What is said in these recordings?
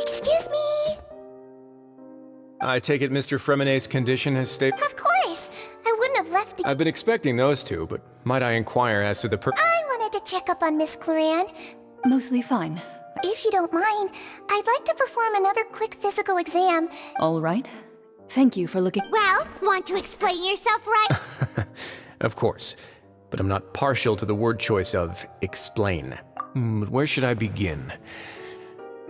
Excuse me? I take it Mr. Fremonet's condition has stayed. Of course. I wouldn't have left the... I've been expecting those two, but might I inquire as to the I wanted to check up on Miss Cloran. Mostly fine. If you don't mind, I'd like to perform another quick physical exam. All right. Thank you for looking. Well, want to explain yourself, right? Of course, but I'm not partial to the word choice of explain. But where should I begin?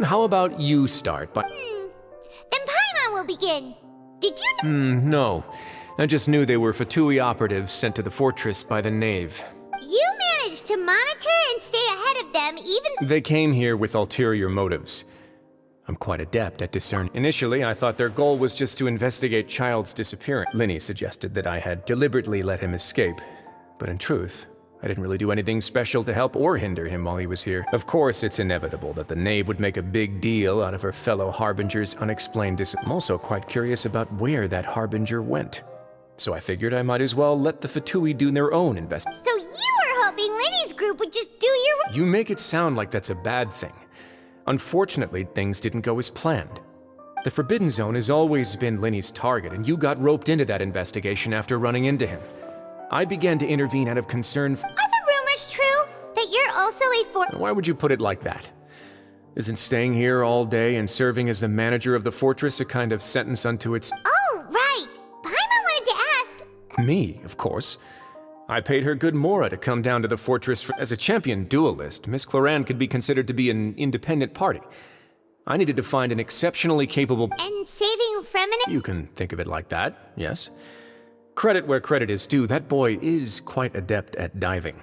How about you start by... Then Paimon will begin. Did you know... No. I just knew they were Fatui operatives sent to the fortress by the Knave. You managed to monitor and stay ahead of them even... They came here with ulterior motives. I'm quite adept at discerning. Initially, I thought their goal was just to investigate Child's disappearance. Linny suggested that I had deliberately let him escape, but in truth, I didn't really do anything special to help or hinder him while he was here. Of course, it's inevitable that the Knave would make a big deal out of her fellow Harbinger's unexplained I'm also quite curious about where that Harbinger went. So I figured I might as well let the Fatui do their own investigation. So you were hoping Linny's group would just do your... You make it sound like that's a bad thing. Unfortunately, things didn't go as planned. The Forbidden Zone has always been Linny's target, and you got roped into that investigation after running into him. I began to intervene out of concern Are the rumors true? That you're also a Why would you put it like that? Isn't staying here all day and serving as the manager of the fortress a kind of sentence unto its... Oh, right. Paimon wanted to ask... Me, of course. I paid her good mora to come down to the fortress as a champion duelist. Miss Cloran could be considered to be an independent party. I needed to find an exceptionally capable... And saving Fremonet... You can think of it like that, yes. Credit where credit is due, that boy is quite adept at diving.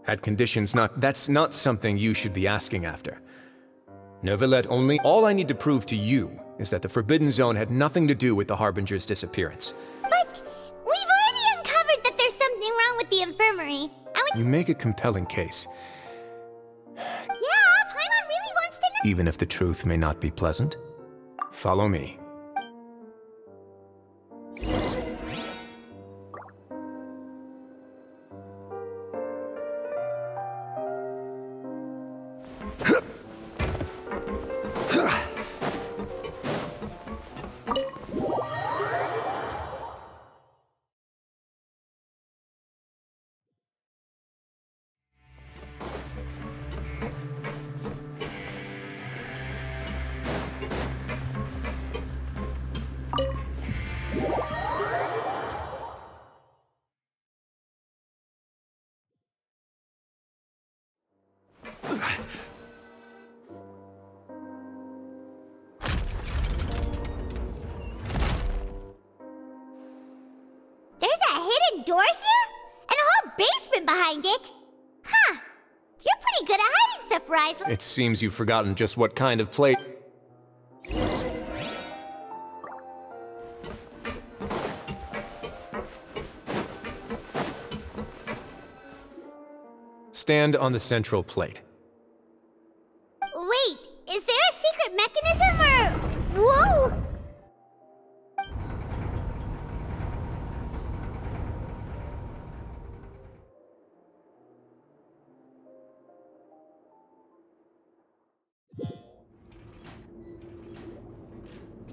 Had conditions not... That's not something you should be asking after. Neverlet only... All I need to prove to you is that the Forbidden Zone had nothing to do with the Harbinger's disappearance. But we've already uncovered that there's something wrong with the infirmary. You make a compelling case. Yeah, Paimon really wants to know... Even if the truth may not be pleasant. Follow me. There's a hidden door here? And a whole basement behind it? Huh. You're pretty good at hiding stuff, Rise. It seems you've forgotten just what kind of play... Stand on the central plate. Wait, is there a secret mechanism or... Whoa!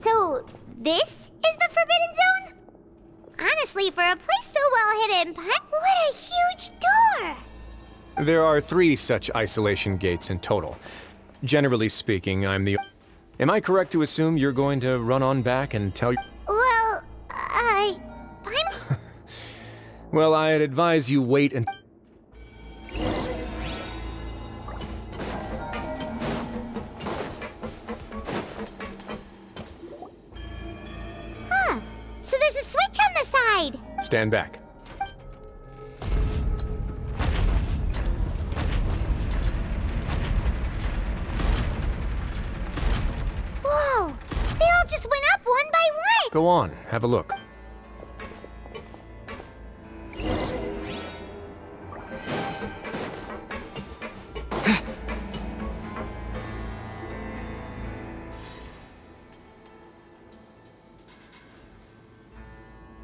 So, this is the Forbidden Zone? Honestly, for a place so well hidden, what a huge door! There are 3 such isolation gates in total. Generally speaking, I'm the... Am I correct to assume you're going to run on back and tell... Well, I'm... Well, I'd advise you wait and... Huh. So there's a switch on the side. Stand back. Whoa! They all just went up one by one! Go on, have a look.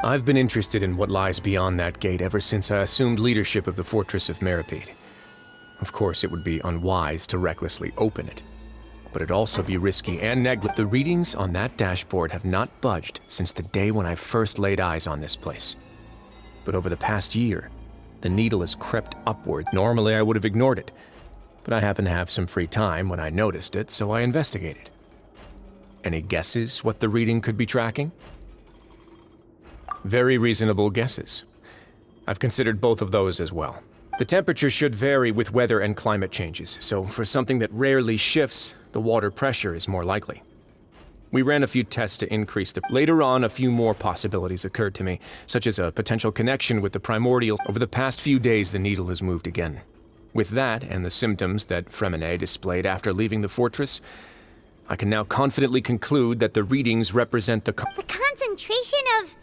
I've been interested in what lies beyond that gate ever since I assumed leadership of the Fortress of Meripede. Of course, it would be unwise to recklessly open it, but it'd also be risky and negligent. The readings on that dashboard have not budged since the day when I first laid eyes on this place. But over the past year, the needle has crept upward. Normally, I would have ignored it, but I happened to have some free time when I noticed it, so I investigated. Any guesses what the reading could be tracking? Very reasonable guesses. I've considered both of those as well. The temperature should vary with weather and climate changes, so for something that rarely shifts, the water pressure is more likely. We ran a few tests to increase the... Later on, a few more possibilities occurred to me, such as a potential connection with the primordials. Over the past few days, the needle has moved again. With that, and the symptoms that Fremine displayed after leaving the fortress, I can now confidently conclude that the readings represent the concentration of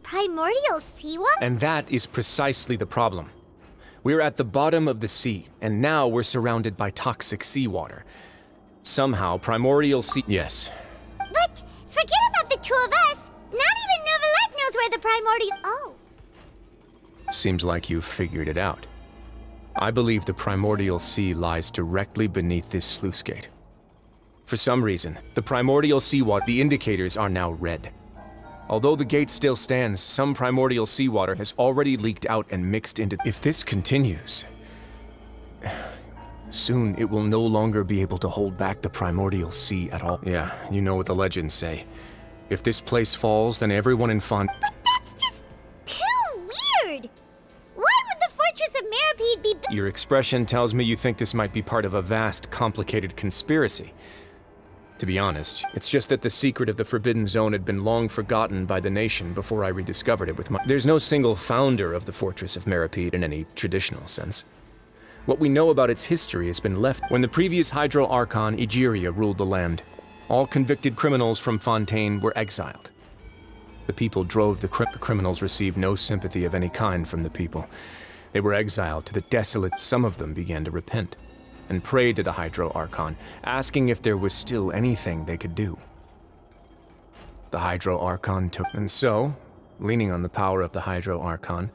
primordial seawater? And that is precisely the problem. We're at the bottom of the sea, and now we're surrounded by toxic seawater. Somehow, primordial sea... Yes. But forget about the two of us. Not even Neuvillette knows where the primordial... Oh. Seems like you've figured it out. I believe the primordial sea lies directly beneath this sluice gate. For some reason, the primordial seawater... The indicators are now red. Although the gate still stands, some primordial seawater has already leaked out and mixed into... If this continues, soon it will no longer be able to hold back the primordial sea at all. Yeah, you know what the legends say. If this place falls, then everyone in But that's just too weird! Why would the Fortress of Meripede be... Your expression tells me you think this might be part of a vast, complicated conspiracy. To be honest, it's just that the secret of the Forbidden Zone had been long forgotten by the nation before I rediscovered it with my... There's no single founder of the Fortress of Meripede in any traditional sense. What we know about its history has been left when the previous Hydro Archon Egeria ruled the land. All convicted criminals from Fontaine were exiled. The people drove the criminals received no sympathy of any kind from the people. They were exiled to the desolate... Some of them began to repent and prayed to the Hydro Archon, asking if there was still anything they could do. The Hydro Archon took... And so, leaning on the power of the Hydro Archon,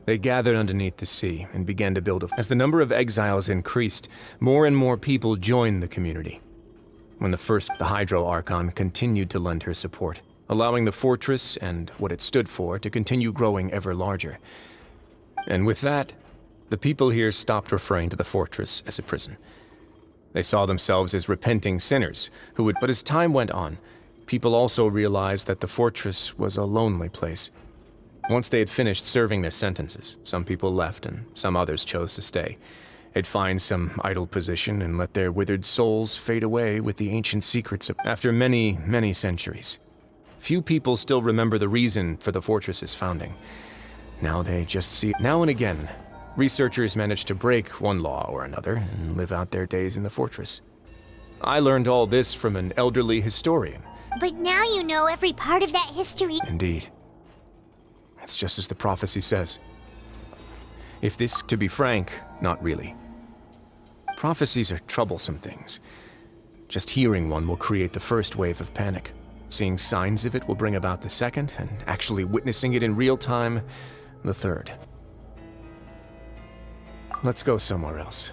they gathered underneath the sea and began to build a... As the number of exiles increased, more and more people joined the community. When the Hydro Archon continued to lend her support, allowing the fortress and what it stood for to continue growing ever larger. And with that, the people here stopped referring to the fortress as a prison. They saw themselves as repenting sinners who would... But as time went on, people also realized that the fortress was a lonely place. Once they had finished serving their sentences, some people left and some others chose to stay. They'd find some idle position and let their withered souls fade away with the ancient secrets of... After many, many centuries, few people still remember the reason for the fortress's founding. Now they just see... Now and again, researchers manage to break one law or another and live out their days in the fortress. I learned all this from an elderly historian. But now you know every part of that history. Indeed. It's just as the prophecy says. If this... To be frank, not really. Prophecies are troublesome things. Just hearing one will create the first wave of panic. Seeing signs of it will bring about the second, and actually witnessing it in real time, the third. Let's go somewhere else.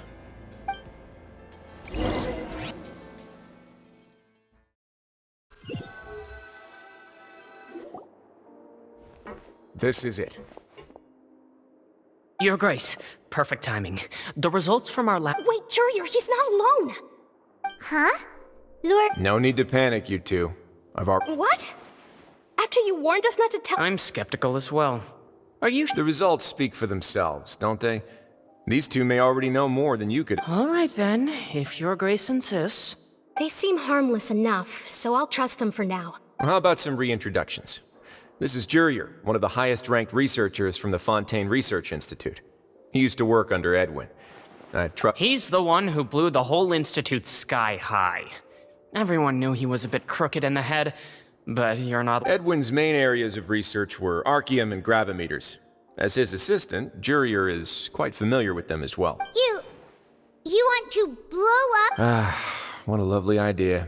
This is it. Your Grace, perfect timing. The results from our lab... Wait, Jurier, he's not alone! Huh? Lord... No need to panic, you two. I've already... What? After you warned us not to tell... I'm skeptical as well. Are you... The results speak for themselves, don't they? These two may already know more than you could... All right then, if Your Grace insists. They seem harmless enough, so I'll trust them for now. How about some reintroductions? This is Jurier, one of the highest-ranked researchers from the Fontaine Research Institute. He used to work under Edwin. He's the one who blew the whole institute sky high. Everyone knew he was a bit crooked in the head, but you're not... Edwin's main areas of research were archeum and gravimeters. As his assistant, Jurier is quite familiar with them as well. You want to blow up? What a lovely idea.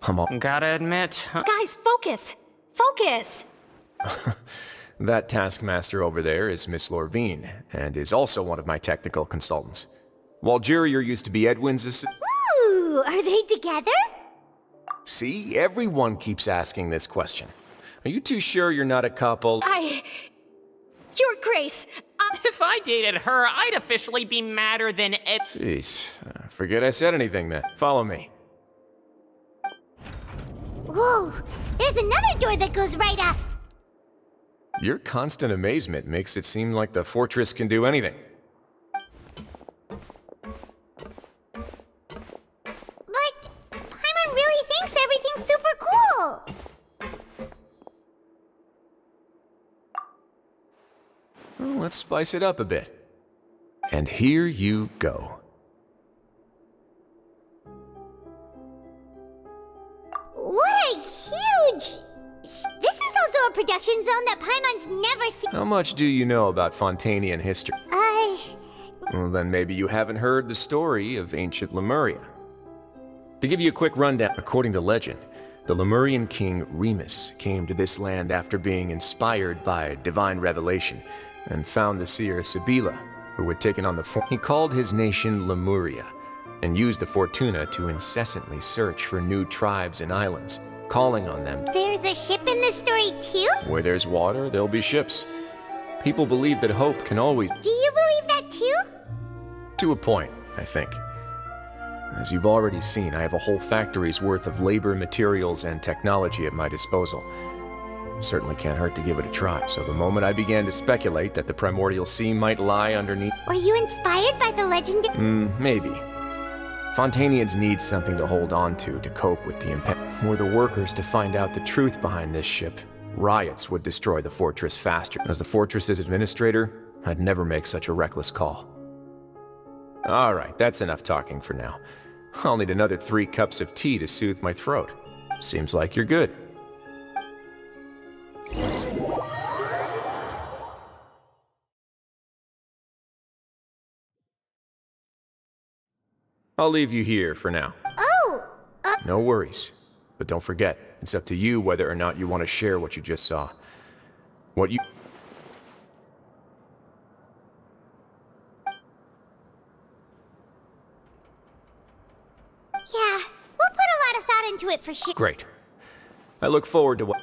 I'm all... Gotta admit... Guys, focus! Focus! That taskmaster over there is Miss Lorvine, and is also one of my technical consultants. While Jurier used to be Edwin's Ooh, are they together? See, everyone keeps asking this question. Are you too sure you're not a couple? Your Grace, If I dated her, I'd officially be madder than Ed. Jeez, forget I said anything then. Follow me. Whoa, there's another door that goes right up. Your constant amazement makes it seem like the fortress can do anything. But Paimon really thinks everything's super cool. Well, let's spice it up a bit. And here you go. What a huge... This is also a production zone that Paimon's never seen. How much do you know about Fontanian history? Well, then maybe you haven't heard the story of ancient Lemuria. To give you a quick rundown, according to legend, the Lemurian king Remus came to this land after being inspired by divine revelation and found the seer Sibila, who had taken on the form. He called his nation Lemuria and used the Fortuna to incessantly search for new tribes and islands, calling on them. There's a ship in this story too? Where there's water, there'll be ships. People believe that hope can always... Do you believe that too? To a point, I think. As you've already seen, I have a whole factory's worth of labor, materials, and technology at my disposal. Certainly can't hurt to give it a try. So the moment I began to speculate that the primordial sea might lie underneath... Were you inspired by the legendary... Maybe. Fontanians need something to hold on to cope with the impact. Were the workers to find out the truth behind this ship, riots would destroy the fortress faster. As the fortress's administrator, I'd never make such a reckless call. Alright, that's enough talking for now. I'll need another 3 cups of tea to soothe my throat. Seems like you're good. I'll leave you here for now. Oh! No worries. But don't forget, it's up to you whether or not you want to share what you just saw. What you... Yeah, we'll put a lot of thought into it for sure. Great. I look forward to what...